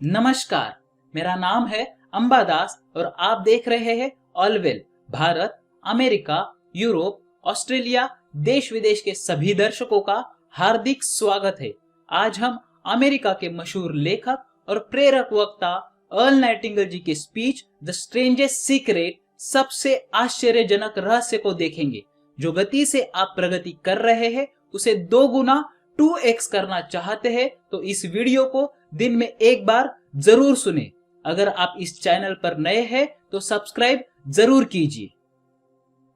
नमस्कार, मेरा नाम है अंबादास और आप देख रहे हैं ऑलवेल। भारत, अमेरिका, यूरोप, ऑस्ट्रेलिया, देश विदेश के सभी दर्शकों का हार्दिक स्वागत है। आज हम अमेरिका के मशहूर लेखक और प्रेरक वक्ता अर्ल नाइटिंगेल जी के स्पीच द स्ट्रेंजेस्ट सीक्रेट, सबसे आश्चर्यजनक रहस्य को देखेंगे। जो गति से आप प्रगति कर रहे हैं उसे 2 गुना 2x करना चाहते हैं तो इस वीडियो को दिन में एक बार जरूर सुने। अगर आप इस चैनल पर नए हैं तो सब्सक्राइब जरूर कीजिए।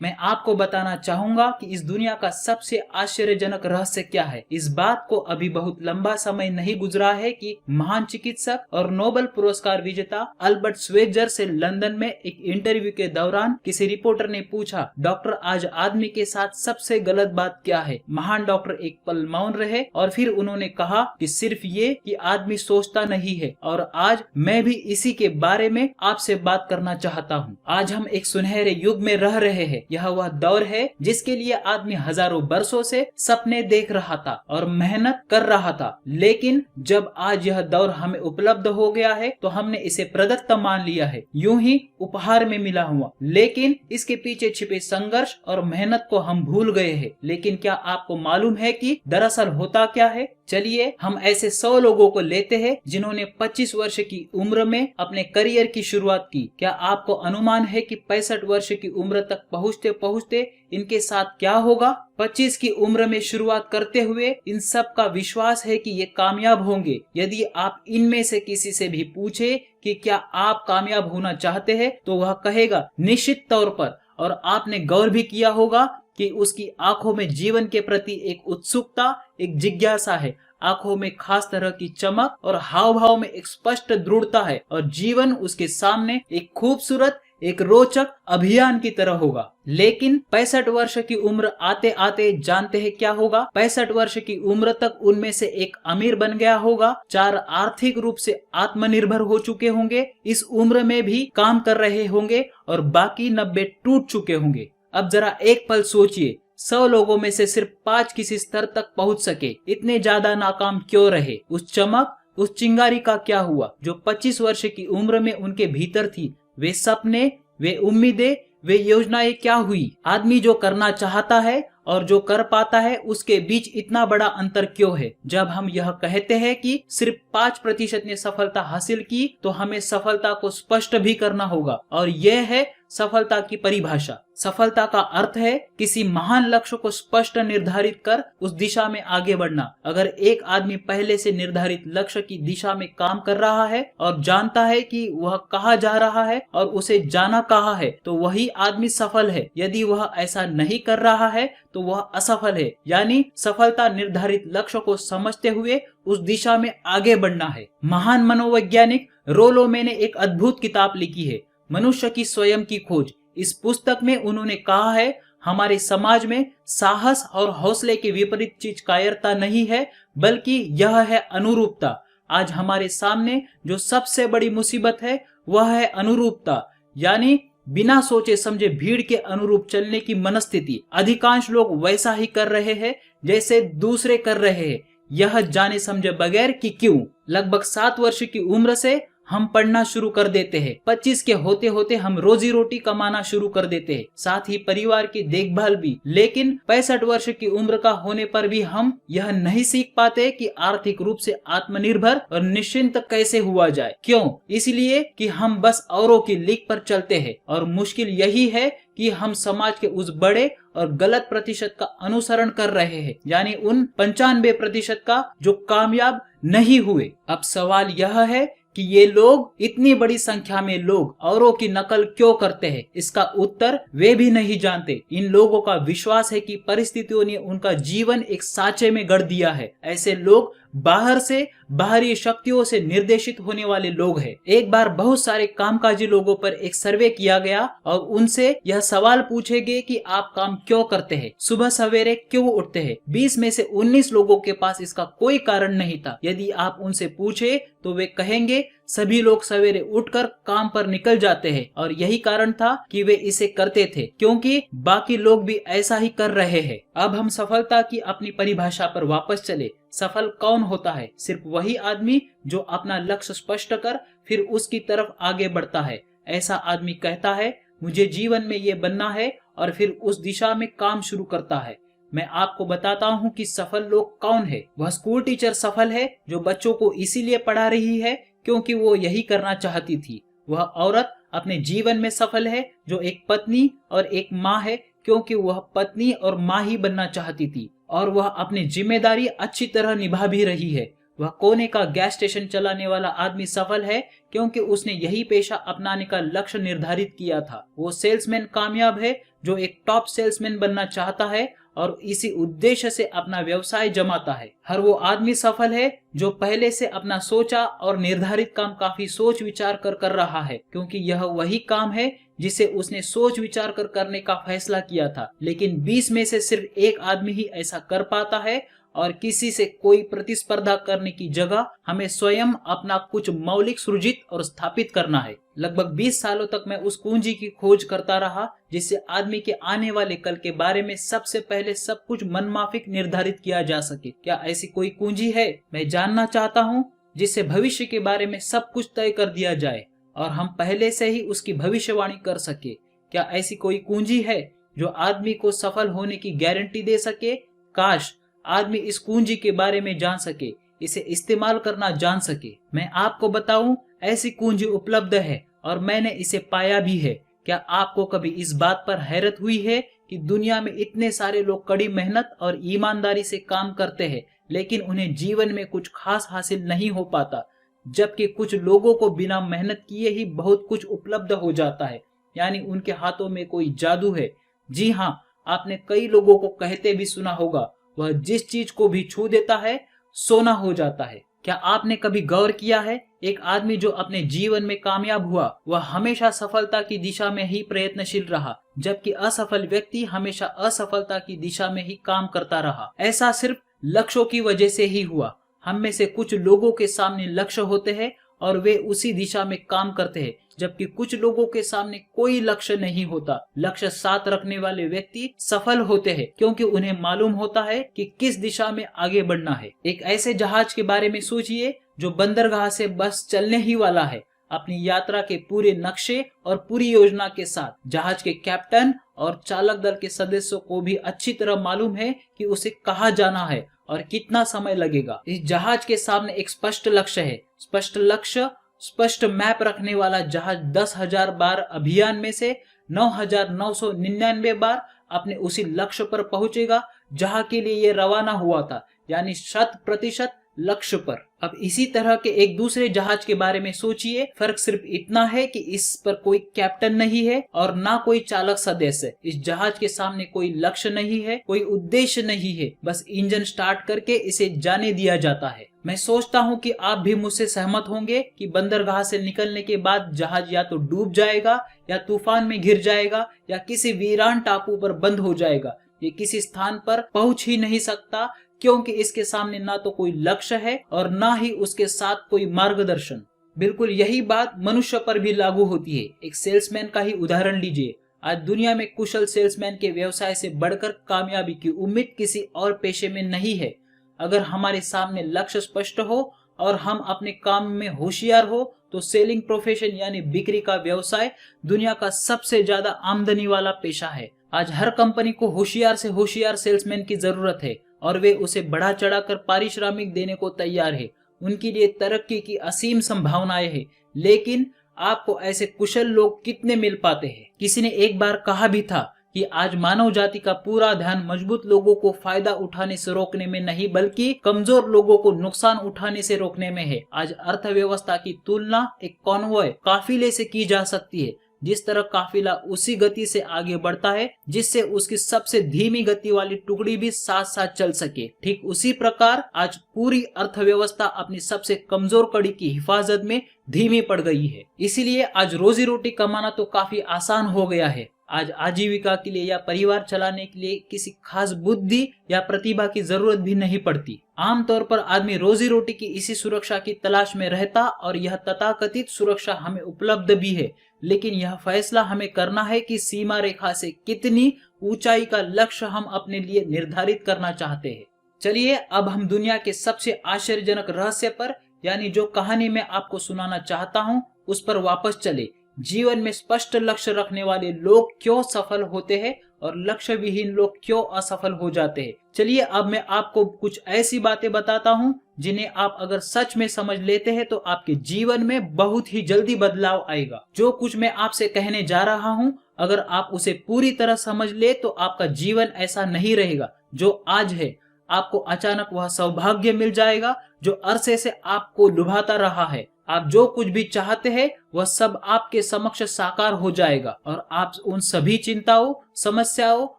मैं आपको बताना चाहूंगा कि इस दुनिया का सबसे आश्चर्यजनक रहस्य क्या है। इस बात को अभी बहुत लंबा समय नहीं गुजरा है कि महान चिकित्सक और नोबेल पुरस्कार विजेता अल्बर्ट श्वेइत्जर से लंदन में एक इंटरव्यू के दौरान किसी रिपोर्टर ने पूछा, डॉक्टर आज आदमी के साथ सबसे गलत बात क्या है। महान डॉक्टर एक पल मौन रहे और फिर उन्होंने कहा कि सिर्फ ये कि आदमी सोचता नहीं है। और आज मैं भी इसी के बारे में आपसे बात करना चाहता हूँ। आज हम एक सुनहरे युग में रह रहे हैं। यह वह दौर है जिसके लिए आदमी हजारों वर्षों से सपने देख रहा था और मेहनत कर रहा था, लेकिन जब आज यह दौर हमें उपलब्ध हो गया है तो हमने इसे प्रदत्त मान लिया है, यूं ही उपहार में मिला हुआ। लेकिन इसके पीछे छिपे संघर्ष और मेहनत को हम भूल गए हैं। लेकिन क्या आपको मालूम है कि दरअसल होता क्या है? चलिए हम ऐसे 100 लोगों को लेते हैं जिन्होंने 25 वर्ष की उम्र में अपने करियर की शुरुआत की। क्या आपको अनुमान है कि 65 वर्ष की उम्र तक पहुंचते पहुंचते इनके साथ क्या होगा? 25 की उम्र में शुरुआत करते हुए इन सब का विश्वास है कि ये कामयाब होंगे। यदि आप इनमें से किसी से भी पूछे कि क्या आप कामयाब होना चाहते हैं तो वह कहेगा निश्चित तौर पर। और आपने गौर भी किया होगा कि उसकी आंखों में जीवन के प्रति एक उत्सुकता, एक जिज्ञासा है। आंखों में खास तरह की चमक और हाव भाव में एक स्पष्ट दृढ़ता है और जीवन उसके सामने एक खूबसूरत, एक रोचक अभियान की तरह होगा। लेकिन 65 वर्ष की उम्र आते आते जानते हैं क्या होगा? 65 वर्ष की उम्र तक उनमें से एक अमीर बन गया होगा, 4 आर्थिक रूप से आत्मनिर्भर हो चुके होंगे, इस उम्र में भी काम कर रहे होंगे और बाकी 90 टूट चुके होंगे। अब जरा एक पल सोचिए, 100 लोगों में से सिर्फ 5 किसी स्तर तक पहुंच सके। इतने ज्यादा नाकाम क्यों रहे? उस चमक, उस चिंगारी का क्या हुआ जो 25 वर्ष की उम्र में उनके भीतर थी? वे सपने, वे उम्मीदें, वे योजनाएं क्या हुई? आदमी जो करना चाहता है और जो कर पाता है उसके बीच इतना बड़ा अंतर क्यों है? जब हम यह कहते हैं कि सिर्फ 5% ने सफलता हासिल की तो हमें सफलता को स्पष्ट भी करना होगा। और यह है सफलता की परिभाषा। सफलता का अर्थ है किसी महान लक्ष्य को स्पष्ट निर्धारित कर उस दिशा में आगे बढ़ना। अगर एक आदमी पहले से निर्धारित लक्ष्य की दिशा में काम कर रहा है और जानता है कि वह कहाँ जा रहा है और उसे जाना कहाँ है तो वही आदमी सफल है। यदि वह ऐसा नहीं कर रहा है तो वह असफल है। यानी सफलता निर्धारित लक्ष्य को समझते हुए उस दिशा में आगे बढ़ना है। महान मनोवैज्ञानिक रोलो ने एक अद्भुत किताब लिखी है, मनुष्य की स्वयं की खोज। इस पुस्तक में उन्होंने कहा है, हमारे समाज में साहस और हौसले के विपरीत चीज कायरता नहीं है, बल्कि यह है अनुरूपता। आज हमारे सामने जो सबसे बड़ी मुसीबत है वह है अनुरूपता, यानी बिना सोचे समझे भीड़ के अनुरूप चलने की मनस्थिति। अधिकांश लोग वैसा ही कर रहे हैं जैसे दूसरे कर रहे हैं, यह जाने समझे बगैर कि क्यों। लगभग 7 वर्ष की उम्र से हम पढ़ना शुरू कर देते हैं। 25 के होते होते हम रोजी रोटी कमाना शुरू कर देते हैं, साथ ही परिवार की देखभाल भी। लेकिन 65 वर्ष की उम्र का होने पर भी हम यह नहीं सीख पाते कि आर्थिक रूप से आत्मनिर्भर और निश्चिंत कैसे हुआ जाए। क्यों? इसलिए कि हम बस औरों की लीक पर चलते हैं। और मुश्किल यही है कि हम समाज के उस बड़े और गलत प्रतिशत का अनुसरण कर रहे हैं, यानी उन 95% का जो कामयाब नहीं हुए। अब सवाल यह है कि ये लोग, इतनी बड़ी संख्या में लोग औरों की नकल क्यों करते हैं? इसका उत्तर वे भी नहीं जानते। इन लोगों का विश्वास है कि परिस्थितियों ने उनका जीवन एक सांचे में गढ़ दिया है। ऐसे लोग बाहर से, बाहरी शक्तियों से निर्देशित होने वाले लोग हैं। एक बार बहुत सारे कामकाजी लोगों पर एक सर्वे किया गया और उनसे यह सवाल पूछे गए कि आप काम क्यों करते हैं, सुबह सवेरे क्यों उठते हैं? 20 में से 19 लोगों के पास इसका कोई कारण नहीं था। यदि आप उनसे पूछे तो वे कहेंगे सभी लोग सवेरे उठकर काम पर निकल जाते हैं और यही कारण था कि वे इसे करते थे, क्योंकि बाकी लोग भी ऐसा ही कर रहे हैं। अब हम सफलता की अपनी परिभाषा पर वापस चले। सफल कौन होता है? सिर्फ वही आदमी जो अपना लक्ष्य स्पष्ट कर फिर उसकी तरफ आगे बढ़ता है। ऐसा आदमी कहता है मुझे जीवन में ये बनना है और फिर उस दिशा में काम शुरू करता है। मैं आपको बताता हूँ कि सफल लोग कौन है। वह स्कूल टीचर सफल है जो बच्चों को इसीलिए पढ़ा रही है क्योंकि वो यही करना चाहती थी। वह औरत अपने जीवन में सफल है जो एक पत्नी और एक माँ है क्योंकि वह पत्नी और माँ ही बनना चाहती थी और वह अपनी जिम्मेदारी अच्छी तरह निभा भी रही है। वह कोने का गैस स्टेशन चलाने वाला आदमी सफल है क्योंकि उसने यही पेशा अपनाने का लक्ष्य निर्धारित किया था। वो सेल्समैन कामयाब है जो एक टॉप सेल्समैन बनना चाहता है और इसी उद्देश्य से अपना व्यवसाय जमाता है। हर वो आदमी सफल है जो पहले से अपना सोचा और निर्धारित काम काफी सोच विचार कर रहा है, क्योंकि यह वही काम है जिसे उसने सोच विचार कर करने का फैसला किया था। लेकिन 20 में से सिर्फ एक आदमी ही ऐसा कर पाता है और किसी से कोई प्रतिस्पर्धा करने की जगह हमें स्वयं अपना कुछ मौलिक सृजित और स्थापित करना है। लगभग 20 सालों तक मैं उस कुंजी की खोज करता रहा जिससे आदमी के आने वाले कल के बारे में सबसे पहले सब कुछ मनमाफिक निर्धारित किया जा सके। क्या ऐसी कोई कुंजी है? मैं जानना चाहता हूँ जिससे भविष्य के बारे में सब कुछ तय कर दिया जाए और हम पहले से ही उसकी भविष्यवाणी कर सके। क्या ऐसी कोई कुंजी है जो आदमी को सफल होने की गारंटी दे सके? काश आदमी इस कुंजी के बारे में जान सके, इसे इस्तेमाल करना जान सके। मैं आपको बताऊं, ऐसी कुंजी उपलब्ध है और मैंने इसे पाया भी है। क्या आपको कभी इस बात पर हैरत हुई है कि दुनिया में इतने सारे लोग कड़ी मेहनत और ईमानदारी से काम करते हैं लेकिन उन्हें जीवन में कुछ खास हासिल नहीं हो पाता, जबकि कुछ लोगों को बिना मेहनत किए ही बहुत कुछ उपलब्ध हो जाता है, यानी उनके हाथों में कोई जादू है। जी हाँ, आपने कई लोगों को कहते भी सुना होगा, वह जिस चीज को भी छू देता है सोना हो जाता है। क्या आपने कभी गौर किया है, एक आदमी जो अपने जीवन में कामयाब हुआ वह हमेशा सफलता की दिशा में ही प्रयत्नशील रहा, जबकि असफल व्यक्ति हमेशा असफलता की दिशा में ही काम करता रहा। ऐसा सिर्फ लक्ष्यों की वजह से ही हुआ। हम में से कुछ लोगों के सामने लक्ष्य होते हैं और वे उसी दिशा में काम करते हैं, जबकि कुछ लोगों के सामने कोई लक्ष्य नहीं होता। लक्ष्य साथ रखने वाले व्यक्ति सफल होते हैं क्योंकि उन्हें मालूम होता है कि किस दिशा में आगे बढ़ना है। एक ऐसे जहाज के बारे में सोचिए जो बंदरगाह से बस चलने ही वाला है, अपनी यात्रा के पूरे नक्शे और पूरी योजना के साथ। जहाज के कैप्टन और चालक दल के सदस्यों को भी अच्छी तरह मालूम है कि उसे कहाँ जाना है और कितना समय लगेगा। इस जहाज के सामने एक स्पष्ट लक्ष्य है। स्पष्ट लक्ष्य, स्पष्ट मैप रखने वाला जहाज 10,000 बार अभियान में से 9,999 बार अपने उसी लक्ष्य पर पहुंचेगा जहां के लिए ये रवाना हुआ था, यानी 100% लक्ष्य पर। अब इसी तरह के एक दूसरे जहाज के बारे में सोचिए। फर्क सिर्फ इतना है कि इस पर कोई कैप्टन नहीं है और ना कोई चालक सदस्य। इस जहाज के सामने कोई लक्ष्य नहीं है, कोई उद्देश्य नहीं है, बस इंजन स्टार्ट करके इसे जाने दिया जाता है। मैं सोचता हूँ कि आप भी मुझसे सहमत होंगे कि बंदरगाह से निकलने के बाद जहाज या तो डूब जाएगा या तूफान में घिर जाएगा या किसी वीरान टापू पर बंद हो जाएगा। ये किसी स्थान पर पहुंच ही नहीं सकता क्योंकि इसके सामने ना तो कोई लक्ष्य है और ना ही उसके साथ कोई मार्गदर्शन। बिल्कुल यही बात मनुष्य पर भी लागू होती है। एक सेल्समैन का ही उदाहरण लीजिए। आज दुनिया में कुशल सेल्समैन के व्यवसाय से बढ़कर कामयाबी की उम्मीद किसी और पेशे में नहीं है। अगर हमारे सामने लक्ष्य स्पष्ट हो और हम अपने काम में होशियार हो तो सेलिंग प्रोफेशन यानी बिक्री का व्यवसाय दुनिया का सबसे ज्यादा आमदनी वाला पेशा है। आज हर कंपनी को होशियार से होशियार सेल्समैन की जरूरत है और वे उसे बढ़ा चढ़ाकर पारिश्रमिक देने को तैयार है। उनके लिए तरक्की की असीम संभावनाएं हैं, लेकिन आपको ऐसे कुशल लोग कितने मिल पाते हैं? किसी ने एक बार कहा भी था कि आज मानव जाति का पूरा ध्यान मजबूत लोगों को फायदा उठाने से रोकने में नहीं बल्कि कमजोर लोगों को नुकसान उठाने से रोकने में है। आज अर्थव्यवस्था की तुलना एक कॉन्वॉय काफिले से की जा सकती है। जिस तरह काफिला उसी गति से आगे बढ़ता है जिससे उसकी सबसे धीमी गति वाली टुकड़ी भी साथ साथ चल सके, ठीक उसी प्रकार आज पूरी अर्थव्यवस्था अपनी सबसे कमजोर कड़ी की हिफाजत में धीमी पड़ गई है। इसीलिए आज रोजी रोटी कमाना तो काफी आसान हो गया है। आज आजीविका के लिए या परिवार चलाने के लिए किसी खास बुद्धि या प्रतिभा की जरूरत भी नहीं पड़ती। आमतौर पर आदमी रोजी रोटी की इसी सुरक्षा की तलाश में रहता और यह तथाकथित सुरक्षा हमें उपलब्ध भी है, लेकिन यह फैसला हमें करना है कि सीमा रेखा से कितनी ऊंचाई का लक्ष्य हम अपने लिए निर्धारित करना चाहते हैं। चलिए अब हम दुनिया के सबसे आश्चर्यजनक रहस्य पर, यानी जो कहानी मैं आपको सुनाना चाहता हूँ, उस पर वापस चले। जीवन में स्पष्ट लक्ष्य रखने वाले लोग क्यों सफल होते हैं और लक्ष्य विहीन लोग क्यों असफल हो जाते हैं। चलिए अब मैं आपको कुछ ऐसी बातें बताता हूँ जिन्हें आप अगर सच में समझ लेते हैं तो आपके जीवन में बहुत ही जल्दी बदलाव आएगा। जो कुछ मैं आपसे कहने जा रहा हूँ, अगर आप उसे पूरी तरह समझ ले तो आपका जीवन ऐसा नहीं रहेगा जो आज है। आपको अचानक वह सौभाग्य मिल जाएगा जो अरसे से आपको लुभाता रहा है। आप जो कुछ भी चाहते हैं वह सब आपके समक्ष साकार हो जाएगा और आप उन सभी चिंताओं, समस्याओं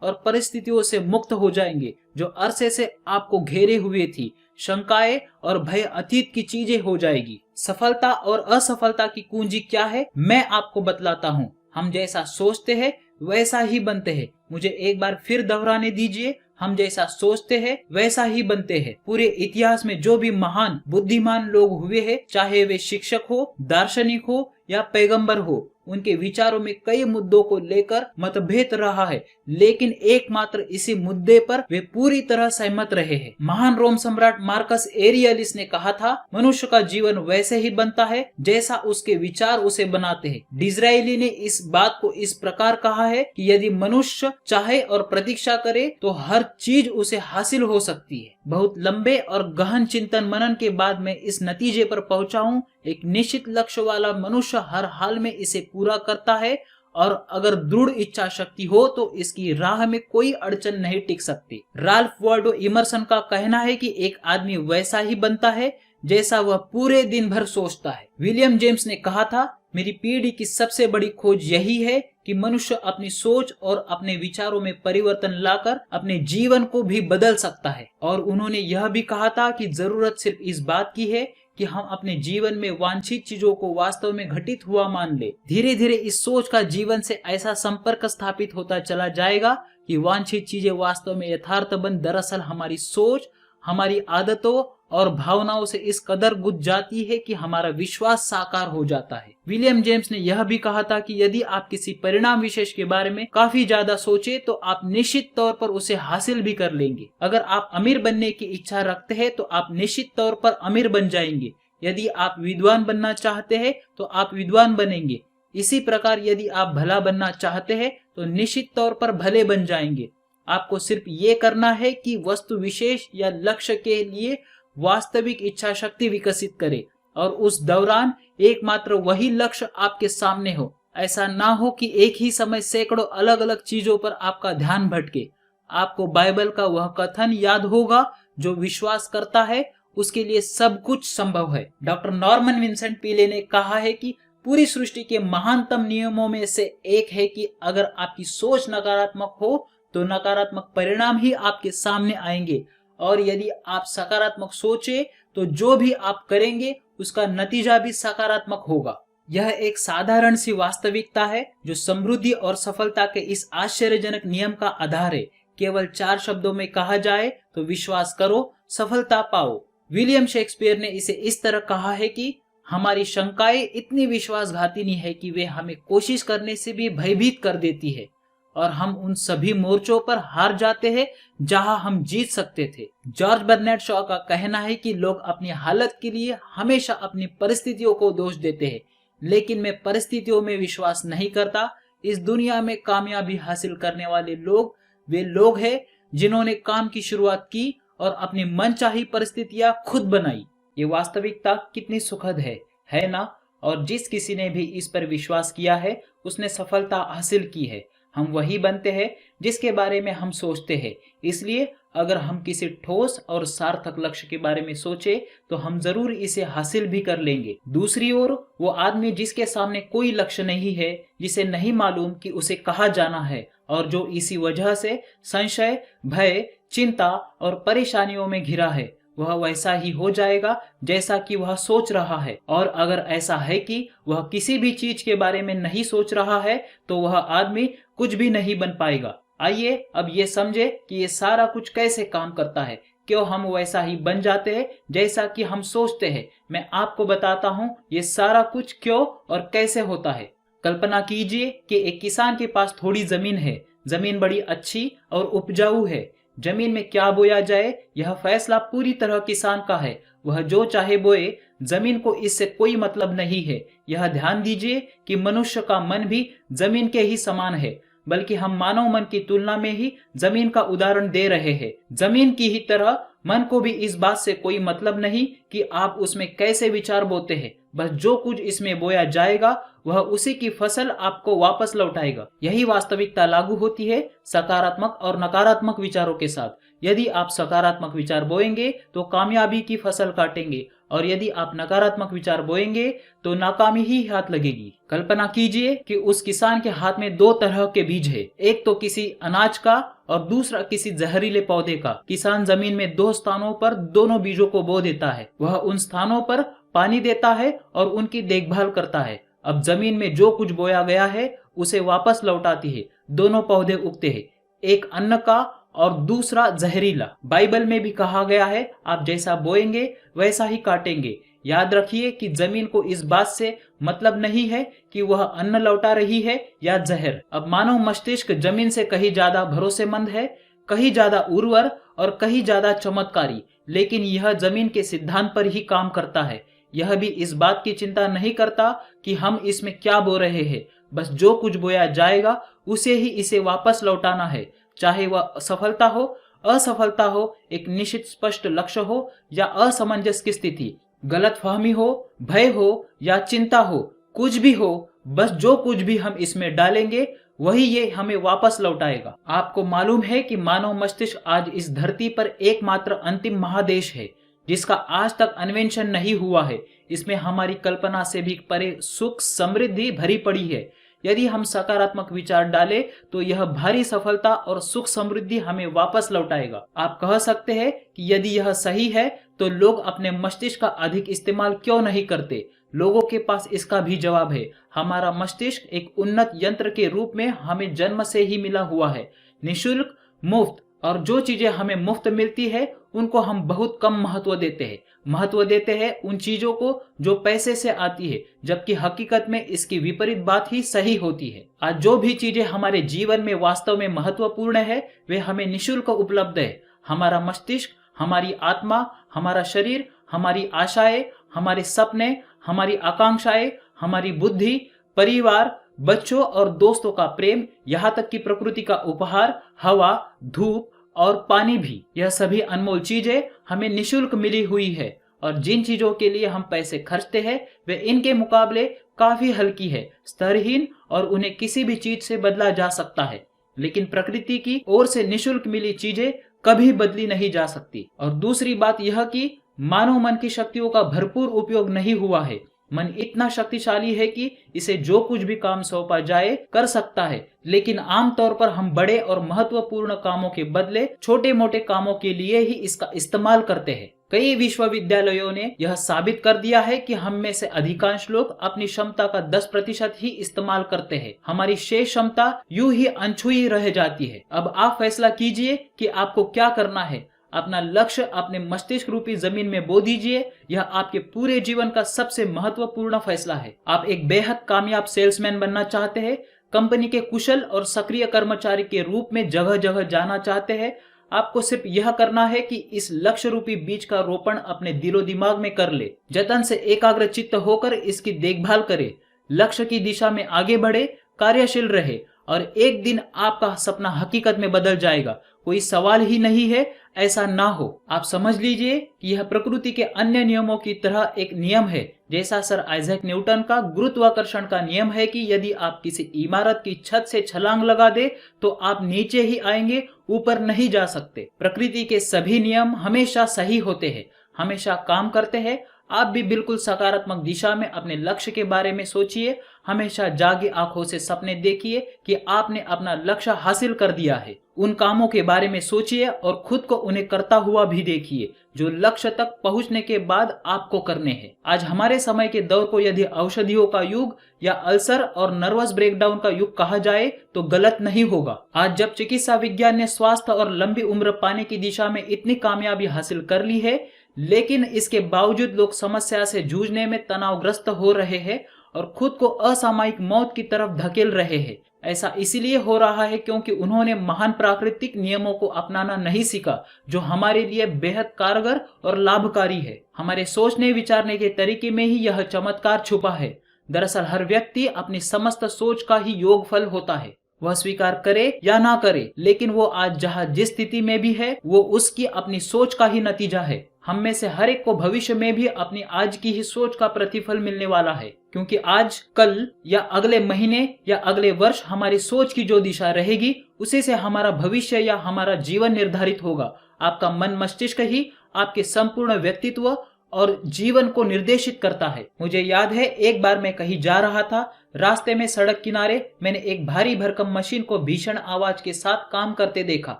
और परिस्थितियों से मुक्त हो जाएंगे जो अरसे से आपको घेरे हुए थी। शंकाएं और भय अतीत की चीजें हो जाएगी। सफलता और असफलता की कुंजी क्या है, मैं आपको बतलाता हूँ। हम जैसा सोचते हैं वैसा ही बनते हैं। मुझे एक बार फिर दोहराने दीजिए, हम जैसा सोचते हैं वैसा ही बनते हैं। पूरे इतिहास में जो भी महान बुद्धिमान लोग हुए हैं, चाहे वे शिक्षक हो, दार्शनिक हो या पैगंबर हो, उनके विचारों में कई मुद्दों को लेकर मतभेद रहा है, लेकिन एकमात्र इसी मुद्दे पर वे पूरी तरह सहमत रहे हैं। महान रोम सम्राट मार्कस एरियलिस ने कहा था, मनुष्य का जीवन वैसे ही बनता है जैसा उसके विचार उसे बनाते हैं। डिज़रायली ने इस बात को इस प्रकार कहा है कि यदि मनुष्य चाहे और प्रतीक्षा करे तो हर चीज उसे हासिल हो सकती है। बहुत लंबे और गहन चिंतन मनन के बाद मैं इस नतीजे पर पहुंचा हूँ, एक निश्चित लक्ष्य वाला मनुष्य हर हाल में इसे पूरा करता है और अगर दृढ़ इच्छा शक्ति हो तो इसकी राह में कोई अड़चन नहीं टिक सकती। राल्फ वाल्डो इमर्सन का कहना है कि एक आदमी वैसा ही बनता है जैसा वह पूरे दिन भर सोचता है। विलियम जेम्स ने कहा था, मेरी पीढ़ी की सबसे बड़ी खोज यही है कि मनुष्य अपनी सोच और अपने विचारों में परिवर्तन लाकर अपने जीवन को भी बदल सकता है। और उन्होंने यह भी कहा था कि जरूरत सिर्फ इस बात की है कि हम अपने जीवन में वांछित चीजों को वास्तव में घटित हुआ मान ले। धीरे धीरे इस सोच का जीवन से ऐसा संपर्क स्थापित होता चला जाएगा कि वांछित चीजें वास्तव में यथार्थ बन दरअसल हमारी सोच, हमारी आदतों और भावनाओं से इस कदर गुज जाती है कि हमारा विश्वास साकार हो जाता है। विलियम जेम्स ने यह भी कहा था कि यदि आप किसी परिणाम विशेष के बारे में काफी ज्यादा सोचे तो आप निश्चित तौर पर उसे हासिल भी कर लेंगे। अगर आप अमीर बनने की इच्छा रखते हैं तो आप निश्चित तौर पर अमीर बन जाएंगे। यदि आप विद्वान बनना चाहते हैं तो आप विद्वान बनेंगे। इसी प्रकार यदि आप भला बनना चाहते हैं तो निश्चित तौर पर भले बन जाएंगे। आपको सिर्फ ये करना है कि वस्तु विशेष या लक्ष्य के लिए वास्तविक इच्छा शक्ति विकसित करे और उस दौरान एकमात्र वही लक्ष्य आपके सामने हो। ऐसा ना हो कि एक ही समय सैकड़ों अलग अलग चीजों पर आपका ध्यान भटके। आपको बाइबल का वह कथन याद होगा, जो विश्वास करता है उसके लिए सब कुछ संभव है। डॉक्टर नॉर्मन विंसेंट पीले ने कहा है कि पूरी सृष्टि के महानतम नियमों में से एक है कि अगर आपकी सोच नकारात्मक हो तो नकारात्मक परिणाम ही आपके सामने आएंगे, और यदि आप सकारात्मक सोचे तो जो भी आप करेंगे उसका नतीजा भी सकारात्मक होगा। यह एक साधारण सी वास्तविकता है जो समृद्धि और सफलता के इस आश्चर्यजनक नियम का आधार है। केवल 4 शब्दों में कहा जाए तो विश्वास करो, सफलता पाओ। विलियम शेक्सपियर ने इसे इस तरह कहा है कि हमारी शंकाएं इतनी विश्वासघातिनी है कि वे हमें कोशिश करने से भी भयभीत कर देती है और हम उन सभी मोर्चों पर हार जाते हैं जहां हम जीत सकते थे। जॉर्ज बर्नार्ड शॉ का कहना है कि लोग अपनी हालत के लिए हमेशा अपनी परिस्थितियों को दोष देते हैं, लेकिन मैं परिस्थितियों में विश्वास नहीं करता। इस दुनिया में कामयाबी हासिल करने वाले लोग वे लोग हैं जिन्होंने काम की शुरुआत की और अपनी मनचाही परिस्थितियां खुद बनाई। ये वास्तविकता कितनी सुखद है ना? और जिस किसी ने भी इस पर विश्वास किया है उसने सफलता हासिल की है। हम वही बनते हैं जिसके बारे में हम सोचते हैं। इसलिए अगर हम किसी ठोस और सार्थक लक्ष्य के बारे में सोचे तो हम जरूर इसे हासिल भी कर लेंगे। दूसरी ओर वो आदमी जिसके सामने कोई लक्ष्य नहीं है, जिसे नहीं मालूम कि उसे कहाँ जाना है और जो इसी वजह से संशय, भय, चिंता और परेशानियों में घिरा है, वह वैसा ही हो जाएगा जैसा कि वह सोच रहा है। और अगर ऐसा है कि वह किसी भी चीज के बारे में नहीं सोच रहा है तो वह आदमी कुछ भी नहीं बन पाएगा। आइए अब ये समझे कि ये सारा कुछ कैसे काम करता है, क्यों हम वैसा ही बन जाते हैं जैसा कि हम सोचते हैं। मैं आपको बताता हूँ ये सारा कुछ क्यों और कैसे होता है। कल्पना कीजिए कि एक किसान के पास थोड़ी जमीन है। जमीन बड़ी अच्छी और उपजाऊ है। जमीन में क्या बोया जाए यह फैसला पूरी तरह किसान का है। वह जो चाहे बोए, जमीन को इससे कोई मतलब नहीं है। यह ध्यान दीजिए कि मनुष्य का मन भी जमीन के ही समान है, बल्कि हम मानव मन की तुलना में ही जमीन का उदाहरण दे रहे हैं। जमीन की ही तरह मन को भी इस बात से कोई मतलब नहीं कि आप उसमें कैसे विचार बोते हैं। बस जो कुछ इसमें बोया जाएगा वह उसी की फसल आपको वापस लौटाएगा। यही वास्तविकता लागू होती है सकारात्मक और नकारात्मक विचारों के साथ। यदि आप सकारात्मक विचार बोएंगे तो कामयाबी की फसल काटेंगे, और यदि आप नकारात्मक विचार बोएंगे तो नाकामी ही हाथ लगेगी। कल्पना कीजिए कि उस किसान के हाथ में दो तरह के बीज है, एक तो किसी अनाज का और दूसरा किसी जहरीले पौधे का। किसान जमीन में दो स्थानों पर दोनों बीजों को बो देता है। वह उन स्थानों पर पानी देता है और उनकी देखभाल करता है। अब जमीन में जो कुछ बोया गया है उसे वापस लौटाती है। दोनों पौधे उगते हैं, एक अन्न का और दूसरा जहरीला। बाइबल में भी कहा गया है, आप जैसा बोएंगे वैसा ही काटेंगे। याद रखिए कि जमीन को इस बात से मतलब नहीं है कि वह अन्न लौटा रही है या जहर। अब मानव मस्तिष्क जमीन से कहीं ज्यादा भरोसेमंद है, कहीं ज्यादा उर्वर और कहीं ज्यादा चमत्कारी, लेकिन यह जमीन के सिद्धांत पर ही काम करता है। यह भी इस बात की चिंता नहीं करता कि हम इसमें क्या बो रहे हैं। बस जो कुछ बोया जाएगा उसे ही इसे वापस लौटाना है, चाहे वह सफलता हो, असफलता हो, एक निश्चित स्पष्ट लक्ष्य हो या असमंजस की स्थिति, गलतफहमी हो, भय हो या चिंता हो, कुछ भी हो, बस जो कुछ भी हम इसमें डालेंगे वही ये हमें वापस लौटाएगा। आपको मालूम है कि मानव मस्तिष्क आज इस धरती पर एकमात्र अंतिम महादेश है जिसका आज तक अन्वेषण नहीं हुआ है। इसमें हमारी कल्पना से भी परे सुख समृद्धि भरी पड़ी है। यदि हम सकारात्मक विचार डालें तो यह भारी सफलता और सुख समृद्धि हमें वापस लौटाएगा। आप कह सकते हैं कि यदि यह सही है तो लोग अपने मस्तिष्क का अधिक इस्तेमाल क्यों नहीं करते? लोगों के पास इसका भी जवाब है। हमारा मस्तिष्क एक उन्नत यंत्र के रूप में हमें जन्म से ही मिला हुआ है, निशुल्क, मुफ्त, और जो चीजें हमें मुफ्त मिलती है उनको हम बहुत कम महत्व देते हैं। महत्व देते हैं उन चीजों को जो पैसे से आती है, जबकि हकीकत में इसकी विपरीत बात ही सही होती है। आज जो भी चीजें हमारे जीवन में वास्तव में महत्वपूर्ण है वे हमें निशुल्क उपलब्ध है। हमारा मस्तिष्क, हमारी आत्मा, हमारा शरीर, हमारी आशाएं, हमारे सपने, हमारी आकांक्षाएं, हमारी बुद्धि, परिवार, बच्चों और दोस्तों का प्रेम, यहाँ तक कि प्रकृति का उपहार, हवा, धूप और पानी भी, यह सभी अनमोल चीजें हमें निशुल्क मिली हुई है। और जिन चीजों के लिए हम पैसे खर्चते हैं वे इनके मुकाबले काफी हल्की है, स्तरहीन, और उन्हें किसी भी चीज से बदला जा सकता है। लेकिन प्रकृति की ओर से निशुल्क मिली चीजें कभी बदली नहीं जा सकती। और दूसरी बात यह कि मानव मन की शक्तियों का भरपूर उपयोग नहीं हुआ है। मन इतना शक्तिशाली है कि इसे जो कुछ भी काम सौंपा जाए कर सकता है, लेकिन आमतौर पर हम बड़े और महत्वपूर्ण कामों के बदले छोटे मोटे कामों के लिए ही इसका इस्तेमाल करते हैं। कई विश्वविद्यालयों ने यह साबित कर दिया है कि हम में से अधिकांश लोग अपनी क्षमता का 10% ही इस्तेमाल करते हैं। हमारी शेष क्षमता यूं ही अनछुई रह जाती है। अब आप फैसला कीजिए कि आपको क्या करना है। अपना लक्ष्य अपने मस्तिष्क रूपी जमीन में बो दीजिए। यह आपके पूरे जीवन का सबसे महत्वपूर्ण फैसला है। आप एक बेहद कामयाब सेल्समैन बनना चाहते हैं, कंपनी के कुशल और सक्रिय कर्मचारी के रूप में जगह जगह जाना चाहते हैं। आपको सिर्फ यह करना है कि इस लक्ष्य रूपी बीज का रोपण अपने दिलो दिमाग में कर ले, जतन से एकाग्र चित्त होकर इसकी देखभाल करे, लक्ष्य की दिशा में आगे बढ़े, कार्यशील रहे, और एक दिन आपका सपना हकीकत में बदल जाएगा। कोई सवाल ही नहीं है ऐसा ना हो। आप समझ लीजिए कि यह प्रकृति के अन्य नियमों की तरह एक नियम है। जैसा सर आइजैक न्यूटन का गुरुत्वाकर्षण का नियम है कि यदि आप किसी इमारत की छत से छलांग लगा दे तो आप नीचे ही आएंगे, ऊपर नहीं जा सकते। प्रकृति के सभी नियम हमेशा सही होते हैं, हमेशा काम करते हैं। आप भी बिल्कुल सकारात्मक दिशा में अपने लक्ष्य के बारे में सोचिए। हमेशा जागी आंखों से सपने देखिए कि आपने अपना लक्ष्य हासिल कर दिया है। उन कामों के बारे में सोचिए और खुद को उन्हें करता हुआ भी देखिए जो लक्ष्य तक पहुंचने के बाद आपको करने हैं। आज हमारे समय के दौर को यदि औषधियों का युग या अल्सर और नर्वस ब्रेकडाउन का युग कहा जाए तो गलत नहीं होगा। आज जब चिकित्सा विज्ञान ने स्वास्थ्य और लंबी उम्र पाने की दिशा में इतनी कामयाबी हासिल कर ली है, लेकिन इसके बावजूद लोग समस्या से जूझने में तनावग्रस्त हो रहे हैं और खुद को असामयिक मौत की तरफ धकेल रहे हैं। ऐसा इसलिए हो रहा है क्योंकि उन्होंने महान प्राकृतिक नियमों को अपनाना नहीं सीखा जो हमारे लिए बेहद कारगर और लाभकारी है। हमारे सोचने विचारने के तरीके में ही यह चमत्कार छुपा है। दरअसल हर व्यक्ति अपनी समस्त सोच का ही योगफल होता है, वह स्वीकार करे या ना करे, लेकिन वो आज जहाँ जिस स्थिति में भी है वो उसकी अपनी सोच का ही नतीजा है। हम में से हर एक को भविष्य में भी अपनी आज की ही सोच का प्रतिफल मिलने वाला है, क्योंकि आज, कल या अगले महीने या अगले वर्ष हमारी सोच की जो दिशा रहेगी उसी से हमारा भविष्य या हमारा जीवन निर्धारित होगा। आपका मन मस्तिष्क ही आपके संपूर्ण व्यक्तित्व और जीवन को निर्देशित करता है। मुझे याद है एक बार मैं कहीं जा रहा था, रास्ते में सड़क किनारे मैंने एक भारी भरकम मशीन को भीषण आवाज के साथ काम करते देखा।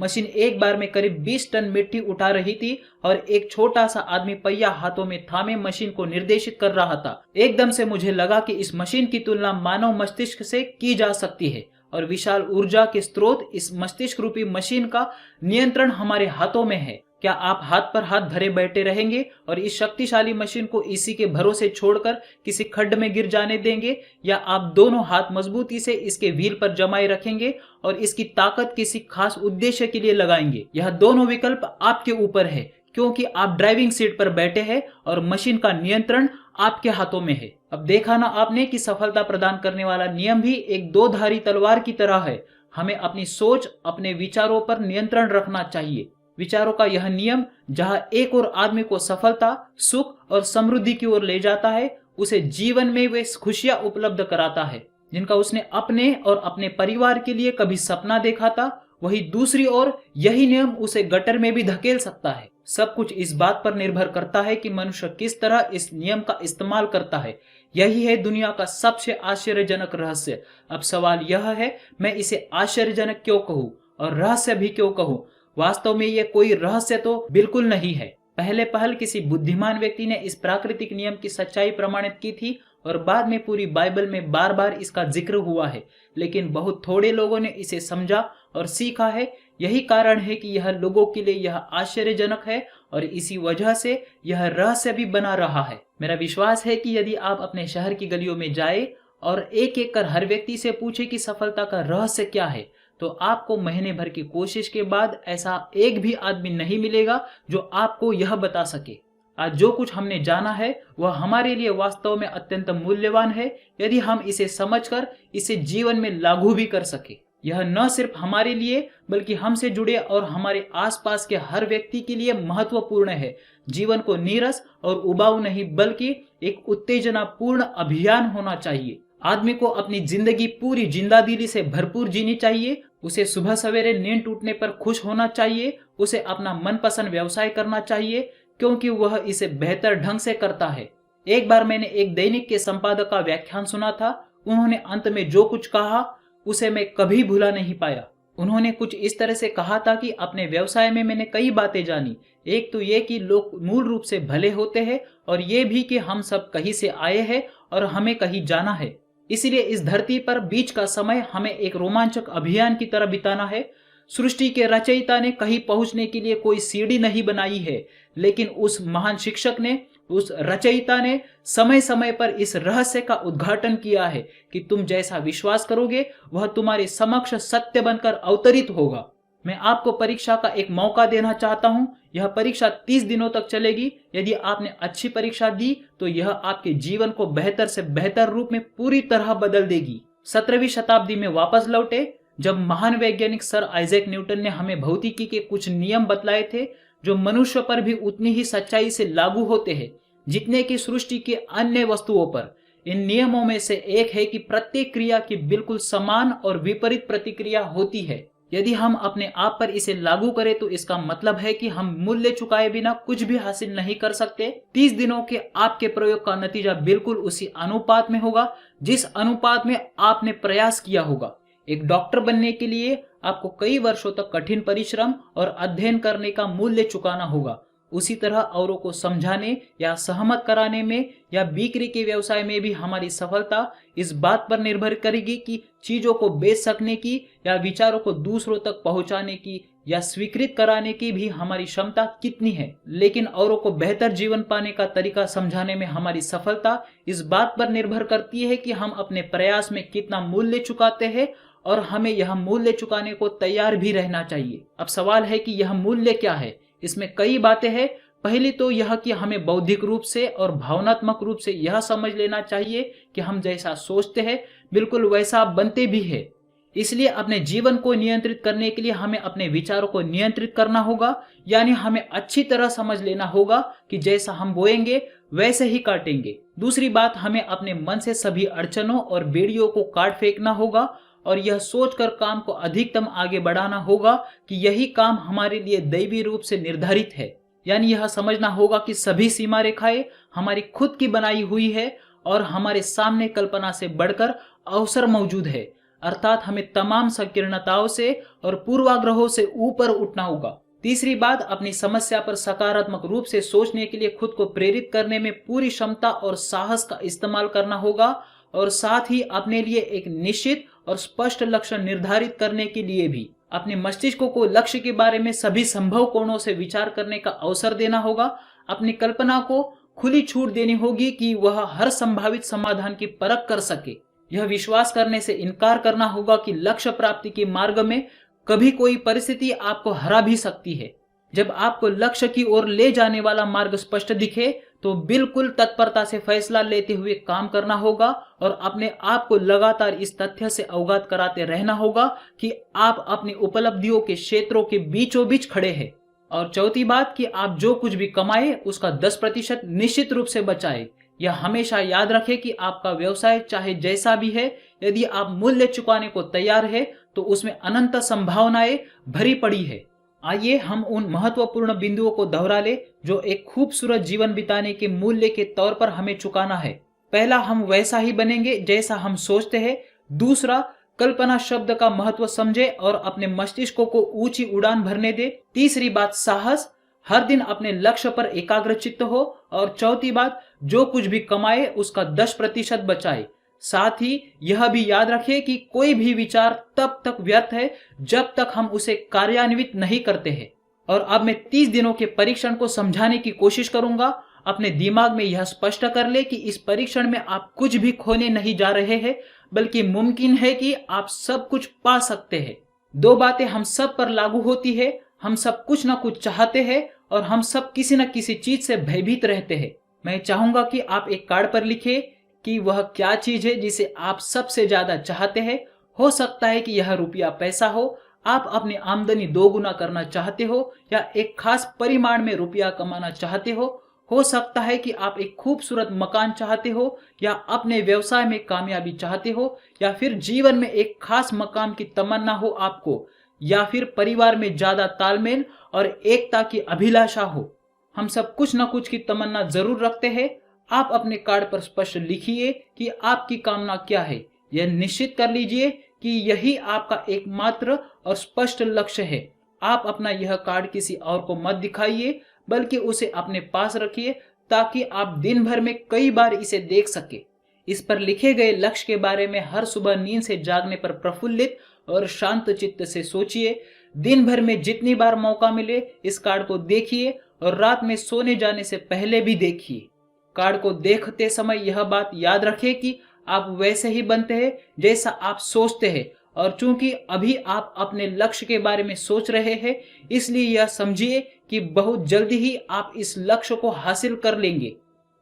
मशीन एक बार में करीब 20 टन मिट्टी उठा रही थी और एक छोटा सा आदमी पहिया हाथों में थामे मशीन को निर्देशित कर रहा था। एकदम से मुझे लगा कि इस मशीन की तुलना मानव मस्तिष्क से की जा सकती है और विशाल ऊर्जा के स्रोत इस मस्तिष्क रूपी मशीन का नियंत्रण हमारे हाथों में है। क्या आप हाथ पर हाथ धरे बैठे रहेंगे और इस शक्तिशाली मशीन को इसी के भरोसे छोड़कर किसी खड्ड में गिर जाने देंगे, या आप दोनों हाथ मजबूती से इसके व्हील पर जमाए रखेंगे और इसकी ताकत किसी खास उद्देश्य के लिए लगाएंगे? यह दोनों विकल्प आपके ऊपर है, क्योंकि आप ड्राइविंग सीट पर बैठे हैं और मशीन का नियंत्रण आपके हाथों में है। अब देखा ना आपने कि सफलता प्रदान करने वाला नियम भी एक दो धारी तलवार की तरह है। हमें अपनी सोच, अपने विचारों पर नियंत्रण रखना चाहिए। विचारों का यह नियम जहां एक और आदमी को सफलता, सुख और समृद्धि की ओर ले जाता है, उसे जीवन में वे खुशियां उपलब्ध कराता है जिनका उसने अपने और अपने परिवार के लिए कभी सपना देखा था। वही दूसरी ओर यही नियम उसे गटर में भी धकेल सकता है। सब कुछ इस बात पर निर्भर करता है कि मनुष्य किस तरह इस नियम का इस्तेमाल करता है। यही है दुनिया का सबसे आश्चर्यजनक रहस्य। अब सवाल यह है, मैं इसे आश्चर्यजनक क्यों कहूँ और रहस्य भी क्यों कहूँ? वास्तव में यह कोई रहस्य तो बिल्कुल नहीं है। पहले पहल किसी बुद्धिमान व्यक्ति ने इस प्राकृतिक नियम की सच्चाई प्रमाणित की थी और बाद में पूरी बाइबल में बार बार इसका जिक्र हुआ है, लेकिन बहुत थोड़े लोगों ने इसे समझा और सीखा है। यही कारण है कि यह लोगों के लिए यह आश्चर्यजनक है और इसी वजह से यह रहस्य भी बना रहा है। मेरा विश्वास है कि यदि आप अपने शहर की गलियों में जाए और एक एक कर हर व्यक्ति से पूछे कि सफलता का रहस्य क्या है, तो आपको महीने भर की कोशिश के बाद ऐसा एक भी आदमी नहीं मिलेगा जो आपको यह बता सके। आज जो कुछ हमने जाना है वह हमारे लिए वास्तव में अत्यंत मूल्यवान है यदि हम इसे समझकर इसे जीवन में लागू भी कर सके। यह न सिर्फ हमारे लिए बल्कि हमसे जुड़े और हमारे आसपास के हर व्यक्ति के लिए महत्वपूर्ण है। जीवन को नीरस और उबाऊ नहीं बल्कि एक उत्तेजनापूर्ण अभियान होना चाहिए। आदमी को अपनी जिंदगी पूरी जिंदादिली से भरपूर जीनी चाहिए। उसे सुबह सवेरे नींद टूटने पर खुश होना चाहिए। उसे अपना मनपसंद व्यवसाय करना चाहिए क्योंकि वह इसे बेहतर ढंग से करता है। एक बार मैंने एक दैनिक के संपादक का व्याख्यान सुना था। उन्होंने अंत में जो कुछ कहा उसे मैं कभी भुला नहीं पाया। उन्होंने कुछ इस तरह से कहा था कि अपने व्यवसाय में मैंने कई बातें जानी। एक तो ये कि लोग मूल रूप से भले होते हैं और ये भी कि हम सब कहीं से आए हैं और हमें कहीं जाना है। इसलिए इस धरती पर बीच का समय हमें एक रोमांचक अभियान की तरह बिताना है। सृष्टि के रचयिता ने कहीं पहुंचने के लिए कोई सीढ़ी नहीं बनाई है, लेकिन उस महान शिक्षक ने, उस रचयिता ने समय समय पर इस रहस्य का उद्घाटन किया है कि तुम जैसा विश्वास करोगे वह तुम्हारे समक्ष सत्य बनकर अवतरित होगा। मैं आपको परीक्षा का एक मौका देना चाहता हूं। यह परीक्षा 30 दिनों तक चलेगी। यदि आपने अच्छी परीक्षा दी तो यह आपके जीवन को बेहतर से बेहतर रूप में पूरी तरह बदल देगी। 17वीं शताब्दी में वापस लौटे जब महान वैज्ञानिक सर आइजैक न्यूटन ने हमें भौतिकी के कुछ नियम बतलाए थे जो मनुष्य पर भी उतनी ही सच्चाई से लागू होते हैं जितने कि सृष्टि के अन्य वस्तुओं पर। इन नियमों में से एक है कि प्रत्येक क्रिया की बिल्कुल समान और विपरीत प्रतिक्रिया होती है। यदि हम अपने आप पर इसे लागू करें तो इसका मतलब है कि हम मूल्य चुकाए बिना कुछ भी हासिल नहीं कर सकते। 30 दिनों के आपके प्रयोग का नतीजा बिल्कुल उसी अनुपात में होगा जिस अनुपात में आपने प्रयास किया होगा। एक डॉक्टर बनने के लिए आपको कई वर्षों तक कठिन परिश्रम और अध्ययन करने का मूल्य चुकाना होगा। उसी तरह औरों को समझाने या सहमत कराने में या बिक्री के व्यवसाय में भी हमारी सफलता इस बात पर निर्भर करेगी कि चीजों को बेच सकने की या विचारों को दूसरों तक पहुंचाने की या स्वीकृत कराने की भी हमारी क्षमता कितनी है। लेकिन औरों को बेहतर जीवन पाने का तरीका समझाने में हमारी सफलता इस बात पर निर्भर करती है कि हम अपने प्रयास में कितना मूल्य चुकाते हैं और हमें यह मूल्य चुकाने को तैयार भी रहना चाहिए। अब सवाल है कि यह मूल्य क्या है। इसमें कई बातें हैं। पहली तो यह कि हमें बौद्धिक रूप से और भावनात्मक रूप से यह समझ लेना चाहिए कि हम जैसा सोचते हैं बिल्कुल वैसा बनते भी है। इसलिए अपने जीवन को नियंत्रित करने के लिए हमें अपने विचारों को नियंत्रित करना होगा, यानी हमें अच्छी तरह समझ लेना होगा कि जैसा हम बोएंगे वैसे ही काटेंगे। दूसरी बात, हमें अपने मन से सभी अड़चनों और बेड़ियों को काट फेंकना होगा और यह सोचकर काम को अधिकतम आगे बढ़ाना होगा कि यही काम हमारे लिए दैवी रूप से निर्धारित है। यानी यह समझना होगा कि सभी सीमा रेखाएं हमारी खुद की बनाई हुई है और हमारे सामने कल्पना से बढ़कर अवसर मौजूद है। अर्थात हमें तमाम संकीर्णताओं से और पूर्वाग्रहों से ऊपर उठना होगा। तीसरी बात, अपनी समस्या पर सकारात्मक रूप से सोचने के लिए खुद को प्रेरित करने में पूरी क्षमता और साहस का इस्तेमाल करना होगा और साथ ही अपने लिए एक निश्चित और स्पष्ट लक्ष्य निर्धारित करने के लिए भी अपने मस्तिष्क को लक्ष्य के बारे में सभी संभव कोणों से विचार करने का अवसर देना होगा। अपनी कल्पना को खुली छूट देनी होगी कि वह हर संभावित समाधान की परख कर सके। यह विश्वास करने से इनकार करना होगा कि लक्ष्य प्राप्ति के मार्ग में कभी कोई परिस्थिति आपको हरा भी सकती है। जब आपको लक्ष्य की ओर ले जाने वाला मार्ग स्पष्ट दिखे तो बिल्कुल तत्परता से फैसला लेते हुए काम करना होगा और अपने आप को लगातार इस तथ्य से अवगत कराते रहना होगा कि आप अपनी उपलब्धियों के क्षेत्रों के बीचों बीच खड़े हैं। और चौथी बात कि आप जो कुछ भी कमाए उसका 10% निश्चित रूप से बचाए। यह हमेशा याद रखें कि आपका व्यवसाय चाहे जैसा भी है, यदि आप मूल्य चुकाने को तैयार है तो उसमें अनंत संभावनाएं भरी पड़ी है। आइए हम उन महत्वपूर्ण बिंदुओं को दोहरा ले जो एक खूबसूरत जीवन बिताने के मूल्य के तौर पर हमें चुकाना है। पहला, हम वैसा ही बनेंगे जैसा हम सोचते हैं। दूसरा, कल्पना शब्द का महत्व समझे और अपने मस्तिष्क को ऊंची उड़ान भरने दे। तीसरी बात, साहस, हर दिन अपने लक्ष्य पर एकाग्रचित्त हो। और चौथी बात, जो कुछ भी कमाए उसका 10% बचाए। साथ ही यह भी याद रखें कि कोई भी विचार तब तक व्यर्थ है जब तक हम उसे कार्यान्वित नहीं करते हैं। और अब मैं 30 दिनों के परीक्षण को समझाने की कोशिश करूंगा। अपने दिमाग में यह स्पष्ट कर ले कि इस परीक्षण में आप कुछ भी खोने नहीं जा रहे हैं, बल्कि मुमकिन है कि आप सब कुछ पा सकते हैं। 2 बातें हम सब पर लागू होती है, हम सब कुछ न कुछ चाहते हैं और हम सब किसी न किसी चीज से भयभीत रहते हैं। मैं चाहूंगा कि आप एक कार्ड पर लिखें कि वह क्या चीज है जिसे आप सबसे ज्यादा चाहते हैं। हो सकता है कि यह रुपया पैसा हो, आप अपनी आमदनी 2 गुना करना चाहते हो या एक खास परिमाण में रुपया कमाना चाहते हो सकता है कि आप एक खूबसूरत मकान चाहते हो या अपने व्यवसाय में कामयाबी चाहते हो या फिर जीवन में एक खास मकाम की तमन्ना हो आपको, या फिर परिवार में ज्यादा तालमेल और एकता की अभिलाषा हो। हम सब कुछ न कुछ की तमन्ना जरूर रखते हैं। आप अपने कार्ड पर स्पष्ट लिखिए कि आपकी कामना क्या है। यह निश्चित कर लीजिए कि यही आपका एकमात्र और स्पष्ट लक्ष्य है। आप अपना यह कार्ड किसी और को मत दिखाइए, बल्कि उसे अपने पास रखिए ताकि आप दिन भर में कई बार इसे देख सके। इस पर लिखे गए लक्ष्य के बारे में हर सुबह नींद से जागने पर प्रफुल्लित और शांत चित्त से सोचिए। दिन भर में जितनी बार मौका मिले इस कार्ड को देखिए और रात में सोने जाने से पहले भी देखिए। कार्ड को देखते समय यह बात याद रखें कि आप वैसे ही बनते हैं जैसा आप सोचते हैं, और चूंकि अभी आप अपने लक्ष्य के बारे में सोच रहे हैं, इसलिए यह समझिए कि बहुत जल्दी ही आप इस लक्ष्य को हासिल कर लेंगे।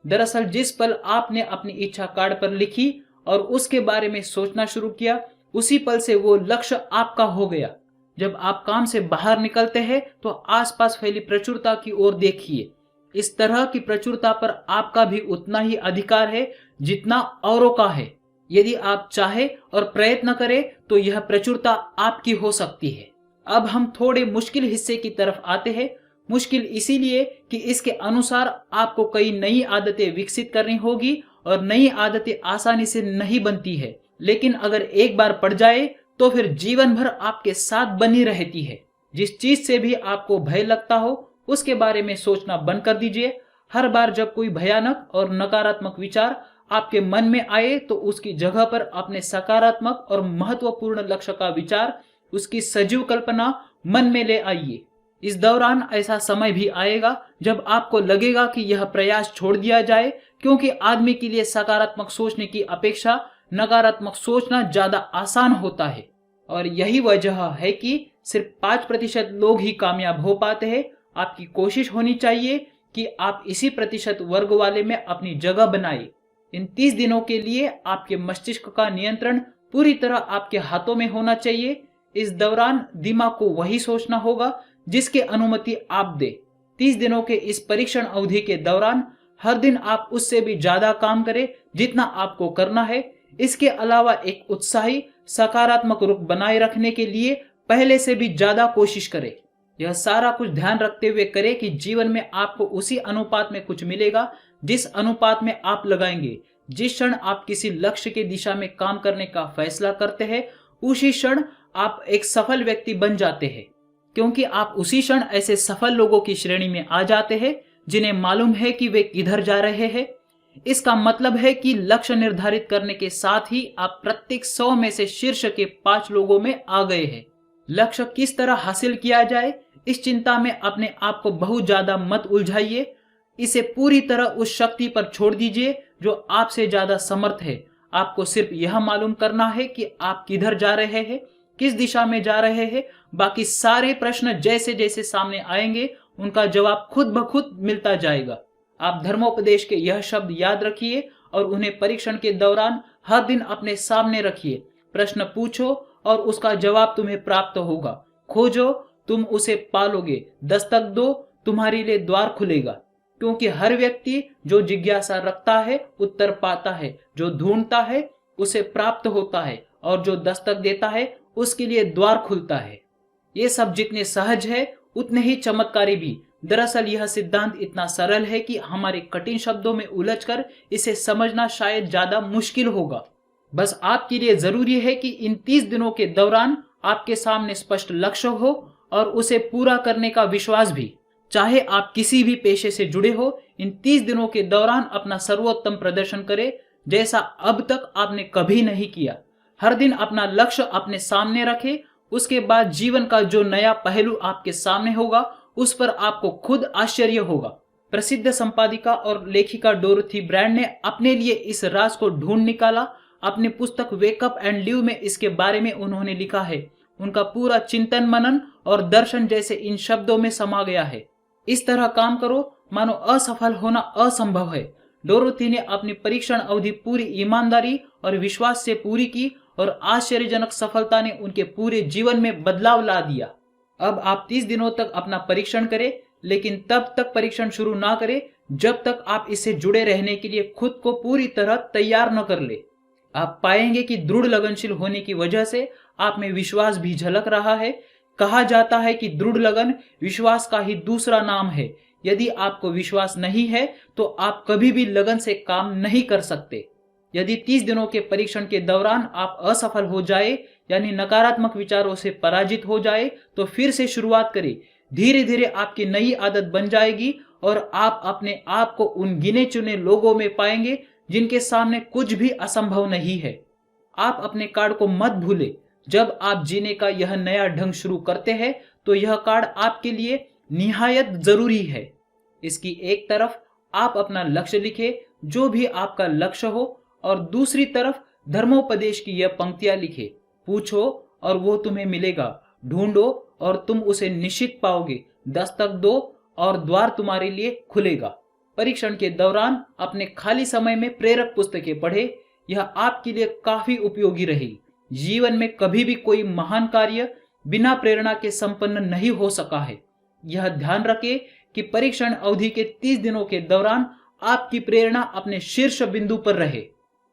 दरअसल जिस पल आपने अपनी इच्छा कार्ड पर लिखी और उसके बारे में सोचना शुरू किया, उसी पल से वो लक्ष्य आपका हो गया। जब आप काम से बाहर निकलते हैं तो आसपास फैली प्रचुरता की ओर देखिए। इस तरह की प्रचुरता पर आपका भी उतना ही अधिकार है जितना औरों का है। यदि आप चाहे और प्रयत्न करें तो यह प्रचुरता आपकी हो सकती है। अब हम थोड़े मुश्किल हिस्से की तरफ आते हैं। मुश्किल इसीलिए कि इसके अनुसार आपको कई नई आदतें विकसित करनी होगी और नई आदतें आसानी से नहीं बनती है, लेकिन अगर एक बार पड़ जाए तो फिर जीवन भर आपके साथ बनी रहती है। जिस चीज से भी आपको भय लगता हो उसके बारे में सोचना बंद कर दीजिए। हर बार जब कोई भयानक और नकारात्मक विचार आपके मन में आए तो उसकी जगह पर अपने सकारात्मक और महत्वपूर्ण लक्ष्य का विचार, उसकी सजीव कल्पना मन में ले आइए। इस दौरान ऐसा समय भी आएगा जब आपको लगेगा कि यह प्रयास छोड़ दिया जाए, क्योंकि आदमी के लिए सकारात्मक सोचने की अपेक्षा नकारात्मक सोचना ज्यादा आसान होता है। और यही वजह है कि सिर्फ 5% लोग ही कामयाब हो पाते हैं। आपकी कोशिश होनी चाहिए कि आप इसी प्रतिशत वर्ग वाले में अपनी जगह बनाए। इन 30 दिनों के लिए आपके मस्तिष्क का नियंत्रण पूरी तरह आपके हाथों में होना चाहिए। इस दौरान दिमाग को वही सोचना होगा जिसकी अनुमति आप दे। 30 दिनों के इस परीक्षण अवधि के दौरान हर दिन आप उससे भी ज्यादा काम करें जितना आपको करना है। इसके अलावा एक उत्साही सकारात्मक रुख बनाए रखने के लिए पहले से भी ज्यादा कोशिश करें। यह सारा कुछ ध्यान रखते हुए करें कि जीवन में आपको उसी अनुपात में कुछ मिलेगा जिस अनुपात में आप लगाएंगे। जिस क्षण आप किसी लक्ष्य की दिशा में काम करने का फैसला करते हैं उसी क्षण आप एक सफल व्यक्ति बन जाते हैं, क्योंकि आप उसी क्षण ऐसे सफल लोगों की श्रेणी में आ जाते हैं जिन्हें मालूम है कि वे किधर जा रहे हैं। इसका मतलब है कि लक्ष्य निर्धारित करने के साथ ही आप प्रत्येक 100 में से शीर्ष के 5 लोगों में आ गए हैं। लक्ष्य किस तरह हासिल किया जाए इस चिंता में अपने आप को बहुत ज्यादा मत उलझाइए। इसे पूरी तरह उस शक्ति पर छोड़ दीजिए जो आपसे ज्यादा समर्थ है। आपको सिर्फ यह मालूम करना है कि आप किधर जा रहे हैं, किस दिशा में जा रहे हैं। बाकी सारे प्रश्न जैसे जैसे सामने आएंगे उनका जवाब खुद ब खुद मिलता जाएगा। आप धर्मोपदेश के यह शब्द याद रखिए और उन्हें परीक्षण के दौरान हर दिन अपने सामने रखिए। प्रश्न पूछो और उसका जवाब तुम्हें प्राप्त होगा। खोजो, तुम उसे पालोगे। दस्तक दो, तुम्हारे लिए द्वार खुलेगा। क्योंकि हर व्यक्ति जो जिज्ञासा रखता है उत्तर पाता है, जो ढूंढता है उसे प्राप्त होता है और जो दस्तक देता है उसके लिए द्वार खुलता है। ये सब जितने सहज है उतने ही चमत्कारी भी। दरअसल यह सिद्धांत इतना सरल है कि हमारे कठिन शब्दों में उलझकर इसे समझना शायद ज्यादा मुश्किल होगा। बस आपके लिए जरूरी है कि इन 30 दिनों के दौरान आपके सामने स्पष्ट लक्ष्य हो और उसे पूरा करने का विश्वास भी। चाहे आप किसी भी पेशे से जुड़े हो, इन 30 दिनों के दौरान अपना सर्वोत्तम प्रदर्शन करें जैसा अब तक आपने कभी नहीं किया। हर दिन अपना लक्ष्य अपने सामने रखें। उसके बाद जीवन का जो नया पहलू आपके सामने होगा उस पर आपको खुद आश्चर्य होगा। प्रसिद्ध संपादिका और लेखिका डोरोथी ब्रैंड ने अपने लिए इस राज को ढूंढ निकाला। अपनी पुस्तक वेकअप एंड लिव में इसके बारे में उन्होंने लिखा है। उनका पूरा चिंतन मनन और दर्शन जैसे इन शब्दों में समा गया है। इस तरह काम करो मानो असफल होना असंभव है। डोरोथी ने अपनी परीक्षण अवधि पूरी ईमानदारी और विश्वास से पूरी की और आश्चर्यजनक सफलता ने उनके पूरे जीवन में बदलाव ला दिया। अब आप 30 दिनों तक अपना परीक्षण करें, लेकिन तब तक परीक्षण शुरू ना करें जब तक आप इससे जुड़े रहने के लिए खुद को पूरी तरह तैयार न कर ले। आप पाएंगे कि दृढ़ लगनशील होने की वजह से आप में विश्वास भी झलक रहा है। कहा जाता है कि दृढ़ लगन विश्वास का ही दूसरा नाम है। यदि आपको विश्वास नहीं है तो आप कभी भी लगन से काम नहीं कर सकते। यदि 30 दिनों के परीक्षण के दौरान आप असफल हो जाए यानी नकारात्मक विचारों से पराजित हो जाए तो फिर से शुरुआत करें। धीरे धीरे आपकी नई आदत बन जाएगी और आप अपने आप को उन गिने चुने लोगों में पाएंगे जिनके सामने कुछ भी असंभव नहीं है। आप अपने कार्ड को मत भूलें। जब आप जीने का यह नया ढंग शुरू करते हैं तो यह कार्ड आपके लिए निहायत जरूरी है। इसकी एक तरफ आप अपना लक्ष्य लिखें, जो भी आपका लक्ष्य हो, और दूसरी तरफ धर्मोपदेश की यह पंक्तियां लिखें। पूछो और वो तुम्हें मिलेगा, ढूंढो और तुम उसे निश्चित पाओगे, दस्तक दो और द्वार तुम्हारे लिए खुलेगा। परीक्षण के दौरान अपने खाली समय में प्रेरक पुस्तकें पढ़े। यह आपके लिए काफी उपयोगी रहेगी। जीवन में कभी भी कोई महान कार्य बिना प्रेरणा के संपन्न नहीं हो सका है। यह ध्यान रखें कि परीक्षण अवधि के 30 दिनों के दौरान आपकी प्रेरणा अपने शीर्ष बिंदु पर रहे।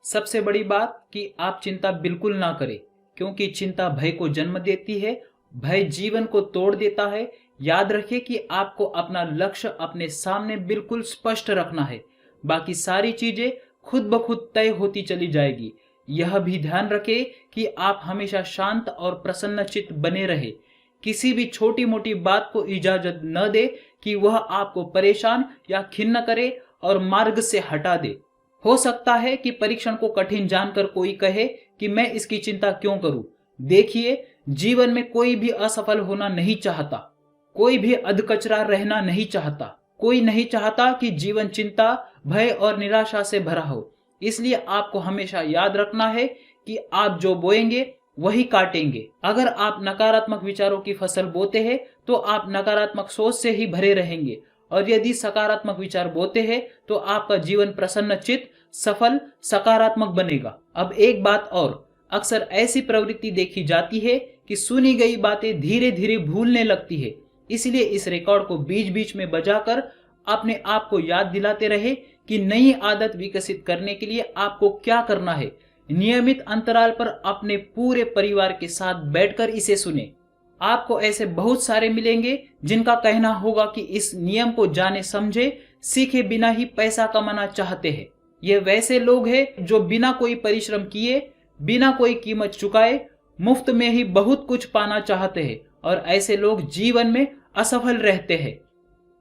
सबसे बड़ी बात कि आप चिंता बिल्कुल ना करें, क्योंकि चिंता भय को जन्म देती है। भय जीवन को तोड़ देता है। याद रखिए कि आपको अपना लक्ष्य अपने सामने बिल्कुल स्पष्ट रखना है, बाकी सारी चीजें खुद ब खुद तय होती चली जाएगी। यह भी ध्यान रखें कि आप हमेशा शांत और प्रसन्नचित्त बने रहे। किसी भी छोटी मोटी बात को इजाजत न दे कि वह आपको परेशान या खिन्न करे और मार्ग से हटा दे। हो सकता है कि परीक्षण को कठिन जानकर कोई कहे कि मैं इसकी चिंता क्यों करूं। देखिए, जीवन में कोई भी असफल होना नहीं चाहता, कोई भी अधकचरा रहना नहीं चाहता, कोई नहीं चाहता कि जीवन चिंता, भय और निराशा से भरा हो। इसलिए आपको हमेशा याद रखना है कि आप जो बोएंगे वही काटेंगे। अगर आप नकारात्मक विचारों की फसल बोते हैं तो आप नकारात्मक सोच से ही भरे रहेंगे, और यदि सकारात्मक विचार बोते हैं तो आपका जीवन प्रसन्नचित्त, सफल, सकारात्मक बनेगा। अब एक बात और, अक्सर ऐसी प्रवृत्ति देखी जाती है कि सुनी गई बातें धीरे धीरे भूलने लगती है। इसलिए इस रिकॉर्ड को बीच बीच में बजाकर अपने आप को याद दिलाते रहे कि नई आदत विकसित करने के लिए आपको क्या करना है। नियमित अंतराल पर अपने पूरे परिवार के साथ बैठकर इसे सुने। आपको ऐसे बहुत सारे मिलेंगे जिनका कहना होगा कि इस नियम को जाने समझे सीखे बिना ही पैसा कमाना चाहते हैं। ये वैसे लोग हैं जो बिना कोई परिश्रम किए, बिना कोई कीमत चुकाए, मुफ्त में ही बहुत कुछ पाना चाहते हैं, और ऐसे लोग जीवन में असफल रहते हैं।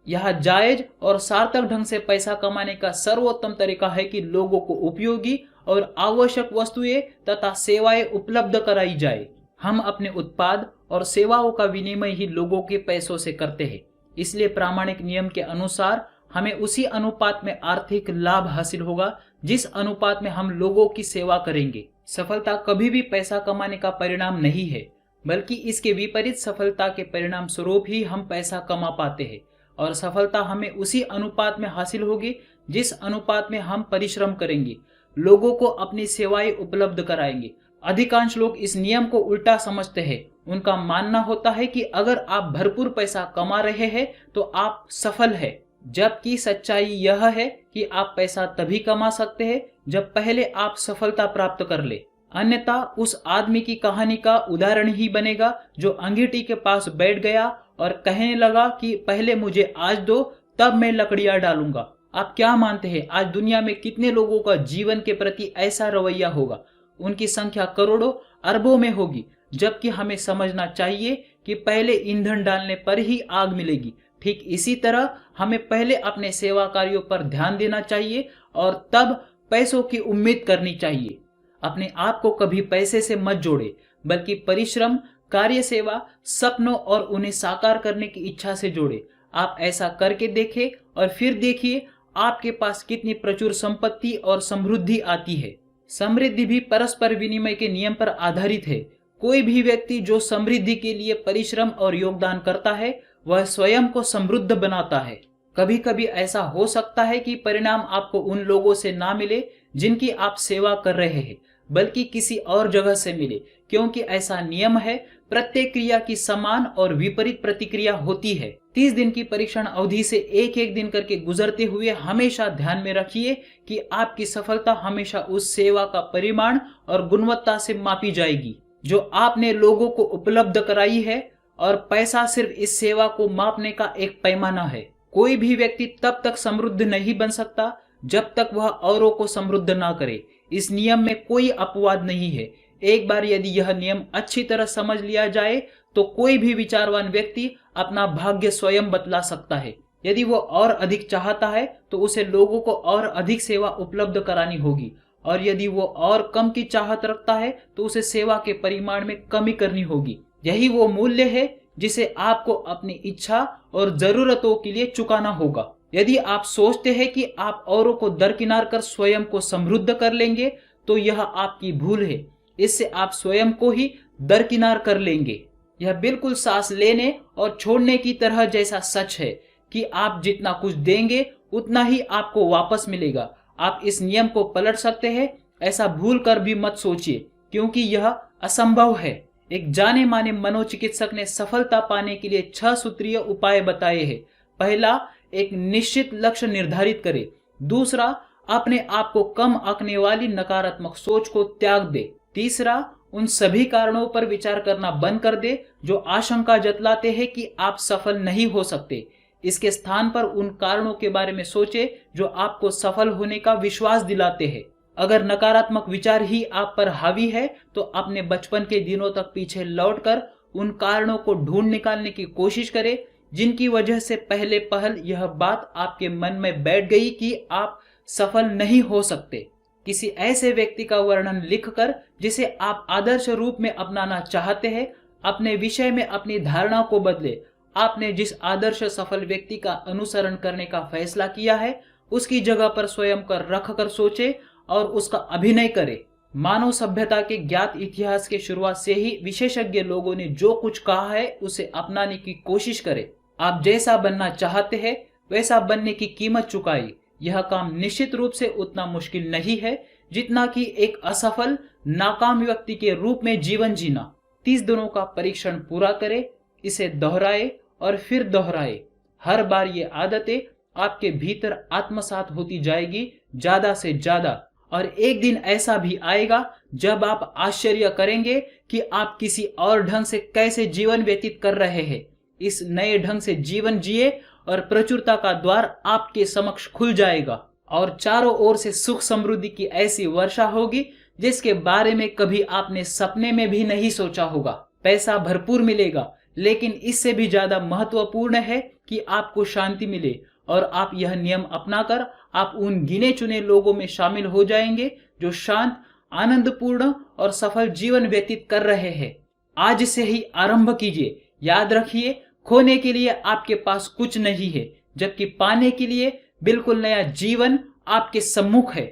यह जायज और सार्थक ढंग से पैसा कमाने का सर्वोत्तम तरीका है कि लोगों को उपयोगी और आवश्यक वस्तुएं तथा सेवाएं उपलब्ध कराई जाए। हम अपने उत्पाद और सेवाओं का विनिमय ही लोगों के पैसों से करते हैं। इसलिए प्रामाणिक नियम के अनुसार हमें उसी अनुपात में आर्थिक लाभ हासिल होगा जिस अनुपात में हम लोगों की सेवा करेंगे। सफलता कभी भी पैसा कमाने का परिणाम नहीं है, बल्कि इसके विपरीत सफलता के परिणाम स्वरूप ही हम पैसा कमा पाते हैं। और सफलता हमें उसी अनुपात में हासिल होगी जिस अनुपात में हम परिश्रम करेंगे, लोगों को अपनी सेवाएं उपलब्ध कराएंगे। अधिकांश लोग इस नियम को उल्टा समझते हैं। उनका मानना होता है कि अगर आप भरपूर पैसा कमा रहे हैं तो आप सफल हैं, जबकि सच्चाई यह है कि आप पैसा तभी कमा सकते हैं जब पहले आप सफलता प्राप्त कर ले। अन्यथा उस आदमी की कहानी का उदाहरण ही बनेगा जो अंगीठी के पास बैठ गया और कहने लगा कि पहले मुझे आज दो, तब मैं लकड़ियां डालूंगा। आप क्या मानते हैं आज दुनिया में कितने लोगों का जीवन के प्रति ऐसा रवैया होगा? उनकी संख्या करोड़ों अरबों में होगी। जबकि हमें समझना चाहिए कि पहले ईंधन डालने पर ही आग मिलेगी। ठीक इसी तरह हमें पहले अपने सेवा कार्यों पर ध्यान देना चाहिए और तब पैसों की उम्मीद करनी चाहिए। अपने आप को कभी पैसे से मत जोड़े, बल्कि परिश्रम, कार्य सेवा, सपनों और उन्हें साकार करने की इच्छा से जोड़े। आप ऐसा करके देखें और फिर देखिए आपके पास कितनी प्रचुर संपत्ति और समृद्धि आती है। समृद्धि भी परस्पर विनिमय के नियम पर आधारित है। कोई भी व्यक्ति जो समृद्धि के लिए परिश्रम और योगदान करता है वह स्वयं को समृद्ध बनाता है। कभी कभी ऐसा हो सकता है कि परिणाम आपको उन लोगों से ना मिले जिनकी आप सेवा कर रहे हैं, बल्कि किसी और जगह से मिले, क्योंकि ऐसा नियम है, प्रत्येक क्रिया की समान और विपरीत प्रतिक्रिया होती है। 30 दिन की परीक्षण अवधि से एक एक दिन करके गुजरते हुए हमेशा ध्यान में रखिए कि आपकी सफलता हमेशा उस सेवा का परिमाण और गुणवत्ता से मापी जाएगी जो आपने लोगों को उपलब्ध कराई है, और पैसा सिर्फ इस सेवा को मापने का एक पैमाना है। कोई भी व्यक्ति तब तक समृद्ध नहीं बन सकता जब तक वह औरों को समृद्ध ना करे। इस नियम में कोई अपवाद नहीं है। एक बार यदि यह नियम अच्छी तरह समझ लिया जाए तो कोई भी विचारवान व्यक्ति अपना भाग्य स्वयं बदला सकता है। यदि वो और अधिक चाहता है तो उसे लोगों को और अधिक सेवा उपलब्ध करानी होगी, और यदि वो और कम की चाहत रखता है तो उसे सेवा के परिमाण में कमी करनी होगी। यही वो मूल्य है जिसे आपको अपनी इच्छा और जरूरतों के लिए चुकाना होगा। यदि आप सोचते हैं कि आप औरों को दरकिनार कर स्वयं को समृद्ध कर लेंगे तो यह आपकी भूल है। इससे आप स्वयं को ही दरकिनार कर लेंगे। यह बिल्कुल सांस लेने और छोड़ने की तरह जैसा सच है कि आप जितना कुछ देंगे उतना ही आपको वापस मिलेगा। आप इस नियम को पलट सकते हैं, ऐसा भूल कर भी मत सोचिए, क्योंकि यह असंभव है। एक जाने माने मनोचिकित्सक ने सफलता पाने के लिए 6 सूत्रीय उपाय बताए हैं। पहला, एक निश्चित लक्ष्य निर्धारित करें। दूसरा, अपने आप को कम आंकने वाली नकारात्मक सोच को त्याग दे। तीसरा, उन सभी कारणों पर विचार करना बंद कर दे जो आशंका जतलाते हैं कि आप सफल नहीं हो सकते। इसके स्थान पर उन कारणों के बारे में सोचे जो आपको सफल होने का विश्वास दिलाते हैं। अगर नकारात्मक विचार ही आप पर हावी है तो अपने बचपन के दिनों तक पीछे लौटकर उन कारणों को ढूंढ निकालने की कोशिश करें जिनकी वजह से पहले पहल यह बात आपके मन में बैठ गई कि आप सफल नहीं हो सकते। किसी ऐसे व्यक्ति का वर्णन लिखकर जिसे आप आदर्श रूप में अपनाना चाहते हैं, अपने विषय में अपनी धारणा को बदले। आपने जिस आदर्श सफल व्यक्ति का अनुसरण करने का फैसला किया है उसकी जगह पर स्वयं को रख कर सोचे और उसका अभिनय करे। मानव सभ्यता के ज्ञात इतिहास के शुरुआत से ही विशेषज्ञ लोगों ने जो कुछ कहा है उसे अपनाने की कोशिश करें। आप जैसा बनना चाहते हैं वैसा बनने की कीमत चुकाई। यह काम निश्चित रूप से उतना मुश्किल नहीं है जितना कि एक असफल नाकाम व्यक्ति के रूप में जीवन जीना। 30 दिनों का परीक्षण पूरा करें, इसे दोहराए और फिर दोहराए। हर बार ये आदतें आपके भीतर आत्मसात होती जाएगी ज्यादा से ज्यादा, और एक दिन ऐसा भी आएगा जब आप आश्चर्य करेंगे कि आप किसी और ढंग से कैसे जीवन व्यतीत कर रहे हैं। इस नए ढंग से जीवन जिए और प्रचुरता का द्वार आपके समक्ष खुल जाएगा और चारों ओर से सुख समृद्धि की ऐसी वर्षा होगी जिसके बारे में कभी आपने सपने में भी नहीं सोचा होगा। पैसा भरपूर मिलेगा, लेकिन इससे भी ज्यादा महत्वपूर्ण है कि आपको शांति मिले, और आप यह नियम अपनाकर आप उन गिने चुने लोगों में शामिल हो जाएंगे जो शांत, आनंदपूर्ण और सफल जीवन व्यतीत कर रहे हैं। आज से ही आरंभ कीजिए। याद रखिए, खोने के लिए आपके पास कुछ नहीं है, जबकि पाने के लिए बिल्कुल नया जीवन आपके सम्मुख है।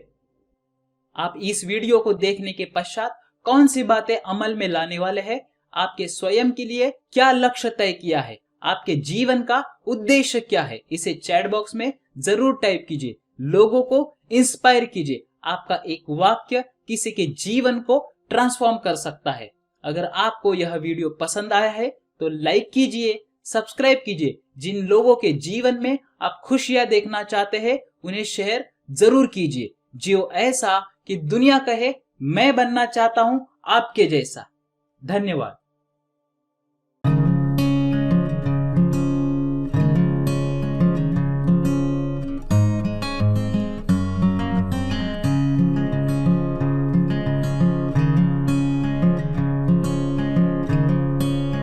आप इस वीडियो को देखने के पश्चात कौन सी बातें अमल में लाने वाले हैं, आपके स्वयं के लिए क्या लक्ष्य तय किया है, आपके जीवन का उद्देश्य क्या है, इसे चैट बॉक्स में जरूर टाइप कीजिए। लोगों को इंस्पायर कीजिए। आपका एक वाक्य किसी के जीवन को ट्रांसफॉर्म कर सकता है। अगर आपको यह वीडियो पसंद आया है तो लाइक कीजिए, सब्सक्राइब कीजिए। जिन लोगों के जीवन में आप खुशियां देखना चाहते हैं उन्हें शेयर जरूर कीजिए। जियो ऐसा कि दुनिया कहे मैं बनना चाहता हूं आपके जैसा। धन्यवाद।